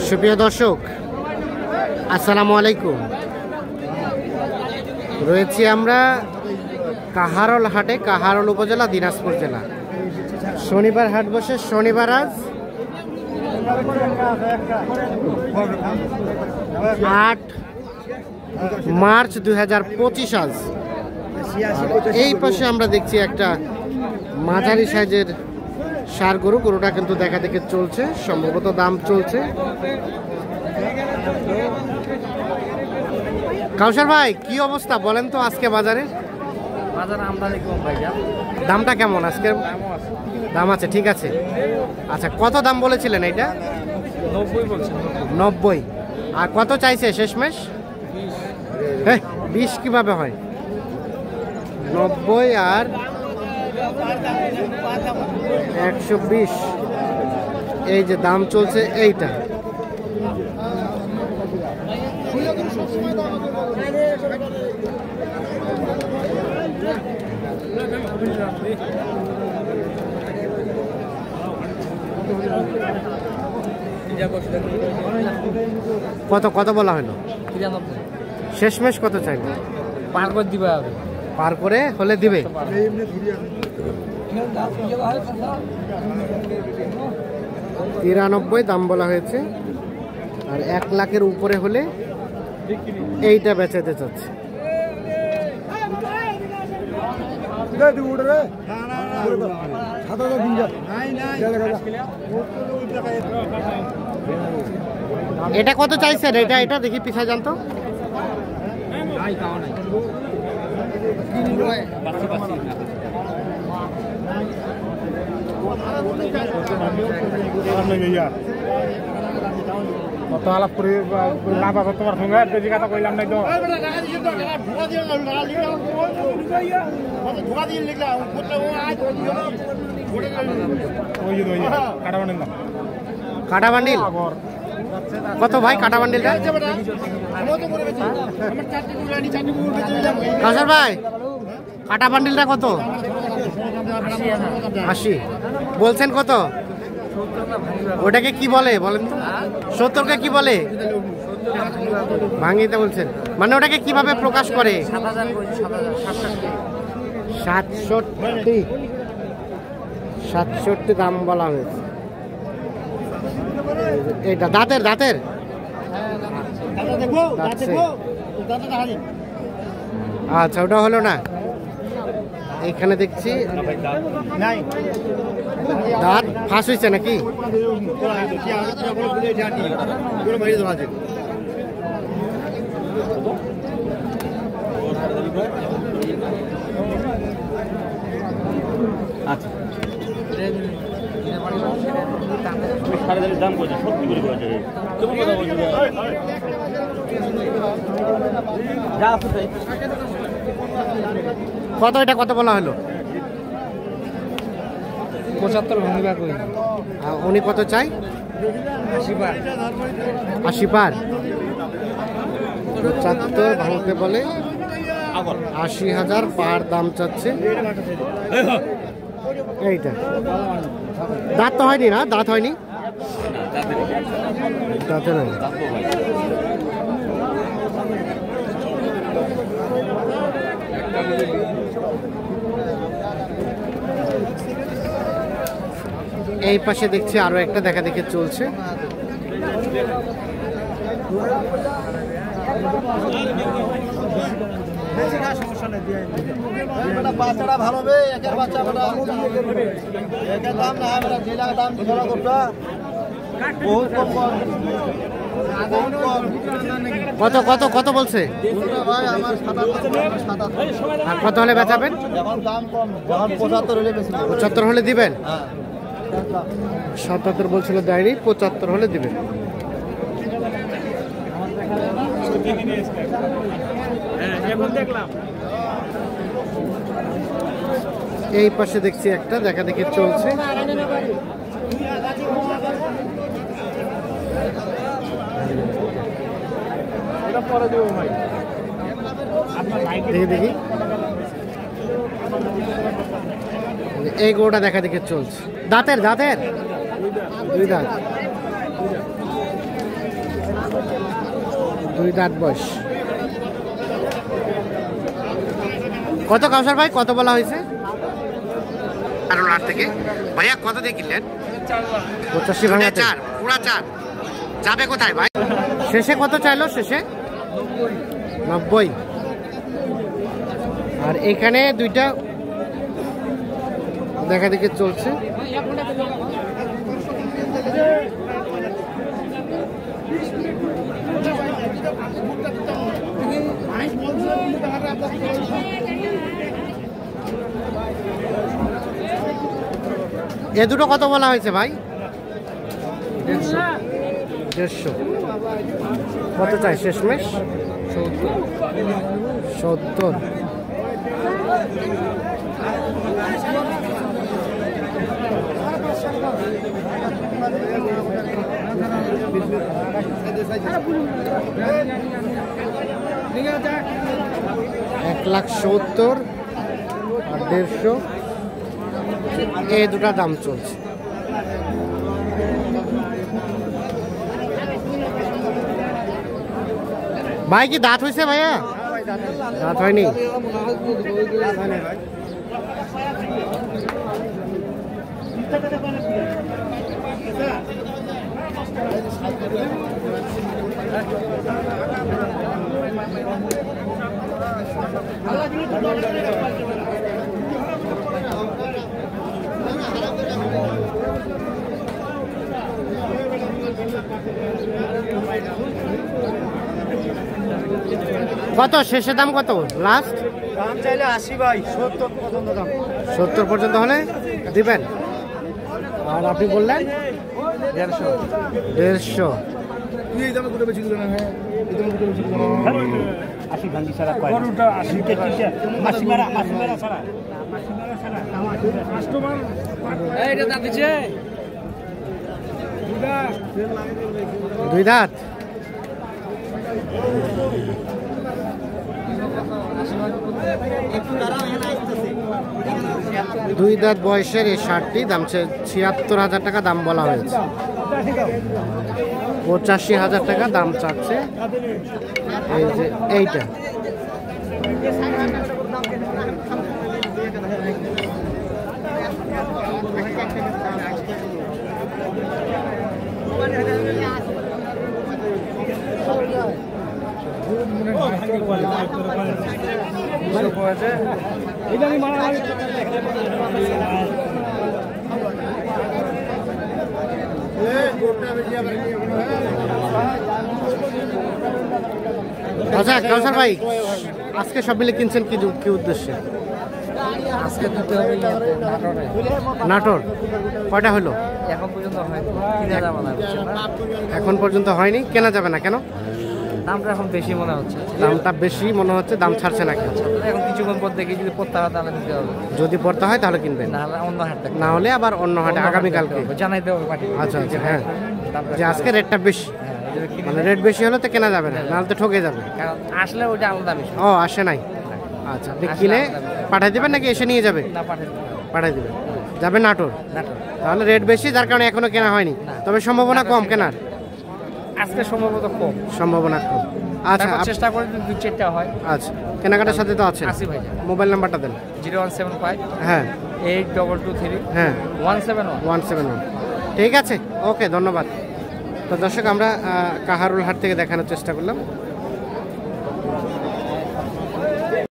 সুপ্রিয় দর্শক, আসসালামু আলাইকুম। রয়েছি আমরা কাহারোল হাটে, কাহারোল উপজেলা, দিনাজপুর জেলা। শনিবার হাট বসে, শনিবার আজ 8 মার্চ 2025 আজ। এই পাশে আমরা দেখছি একটা মাঝারি সাইজের ষাঁড় গরু। গরুটা কিন্তু দেখা দেখে চলছে, সম্ভবত দাম চলছে। কাউসার ভাই, কি অবস্থা বলেন তো আজকে বাজারে? আমদানি কম ভাই, দামটা কেমন আজকে? দাম আছে, ঠিক আছে। আচ্ছা, কত দাম বলেছিলেন এইটা? 90 বলছেন। 90। আর কত চাইছে শেষমেশ? 20 কিভাবে হয়? 90 আর 120, এই যে দাম চলছে এইটা। কত কত বলা হলো? 93। শেষমেশ কত চাইবে? পার করে দিবে, পার করে হলে দিবে। 93 দাম বলা হয়েছে। আর 1 লাখের উপরে হলে এইটা বেচাতে চাচ্ছে। এটা কত চাইছেন? এটা এটা দেখি পিছায় জানতো। কত আলাপ করে লাভ আছে তোমার সঙ্গে? বেশি কথা কইলাম নাই তো। কাটা বান্ডিল কত ভাই? কাটা বান্ডিলটা কাউসার ভাই, কাটা বান্ডিলটা কত? 80 বলছেন। কত ওটাকে কি বলে বলেন তো? 70কে কি বলে? ভাঙিতে বলছেন, মানে ওটাকে কিভাবে প্রকাশ করে? 67 দাম বলা হয়েছে। এইটা দাঁতের দাঁতের আচ্ছা, ওটা হলো না। এইখানে দেখছি দাঁত ফাঁস হয়েছে নাকি? আচ্ছা, কত এটা কত বলা হলো? 75 ভাঙিবা কই। উনি কত চাই? 80 বার। 80 পার। 75 ভাঙতে বলে 80,000 পার দাম চাচ্ছে। এইটা দাঁত তো হয়নি না? দাঁত হয়নি, দাঁতে নাই। এই পাশে দেখছি আরো একটা দেখা দেখে চলছে। বাচ্চাটা ভালো বে, একের বাচ্চা একের দাম না, যে দাম বহুত কম। কত কত কত বলছে? ভাই আমার 77। আর কত হলে বেচাবেন? এখন দাম কম, যখন 75 হলে বেশি। 75 হলে দিবেন? হ্যাঁ, 77 বলছিল, দেয়নি। 75 হলে দিবেন। এই পাশে দেখছি একটা দেখা দেখি চলছে। দেখি দেখি, এই গরুটা দেখা দেখে চলছে। দাঁতের দাঁতের দুই দাঁত। 2 দাঁত বয়স। কত কাউসার ভাই, কত বলা হয়েছে? কারণ হাট থেকে ভাইয়া কত দিয়ে কিনলেন? 85 ভাঙা 4 পুরা 4 যাবে কোথায় ভাই? শেষে কত চাইলো? শেষে 90। আর এখানে দুইটা দেখা দেখে চলছে। এ দুটো কত বলা হয়েছে ভাই? 150। কত চাই শেষমেশ? 70। এক লাখ 70 আর 150, এই দুটা দাম চলছে। ভাই কি দাঁত হয়েছে ভাইয়া? দাঁত হয়নি। কত শেষের দাম কত? লাস্ট দাম চাইলে 80 ভাই, 70 পর্যন্ত দাম। 70 পর্যন্ত হলে দিবেন। আর আপনি বললেন 150। এই দামে কোটা বেশি দিল না? হ্যাঁ, এই দামে কোটা বেশি দিল না? 80 ভাঙি ছাড়া কয়? গরুটা 80 কে 80 মারা ছাড়া। কাস্টমার এইটা দাম দিছে 2 দাঁত। দুই দাঁত বয়সের এই ষাটটি দাম ৭৬,০০০ টাকা দাম বলা হয়েছে। ৮৫,০০০ টাকা দাম চাচ্ছে। এই যে এইটা আচ্ছা কাউসার ভাই, আজকে সব মিলে কিনছেন কি কি উদ্দেশ্যে? আজকে দিতে হবে নাটোরে। নাটোর কয়টা হলো? এখন পর্যন্ত হয়নি, কিনে যাবে না, বুঝছেন না? এখন পর্যন্ত হয়নি, কেনা যাবে না কেন? দামটা এখন বেশি মনে হচ্ছে। দামটা বেশি মনে হচ্ছে, দাম ছাড়ছে না কেন? এখন কিছুক্ষণ পর দেখি যদি পড়তে হয় তাহলে নিতে হবে, যদি পড়তে হয় তাহলে কিনবেন, নাহলে অন্য হাট থেকে, না হলে আবার অন্য হাটে আগামীকালকে জানাইতে হবে পার্টি। আচ্ছা আচ্ছা, হ্যাঁ, যে আজকে রেটটা বেশি, মানে রেট বেশি হলে তো কেনা যাবে না, নাহলে তো ঠকে যাবে। কারণ আসলে ওইটা আলাদা বিষয়। ও আসে নাই? আচ্ছা, আপনি কিনে পাঠাই দেবেন নাকি এসে নিয়ে যাবে? না, পাঠাতে পাঠাই দেবেন, যাবে নাটোর। নাটোর তাহলে রেট বেশি, যার কারণে এখনো কেনা হয়নি, তবে সম্ভাবনা কম কেনার, আজকে সম্ভবত কম, সম্ভাবনা কম। আচ্ছা, তারপর চেষ্টা করে যদি 2-4টা হয়। আচ্ছা, কেনাকাটার সাথে তো আছেন। আসি ভাই, মোবাইল নাম্বারটা দেন। 0175 হ্যাঁ 8223 হ্যাঁ 171। 171। ঠিক আছে, ওকে, ধন্যবাদ। তো দর্শক, আমরা কাহারুল হাট থেকে দেখানোর চেষ্টা করলাম।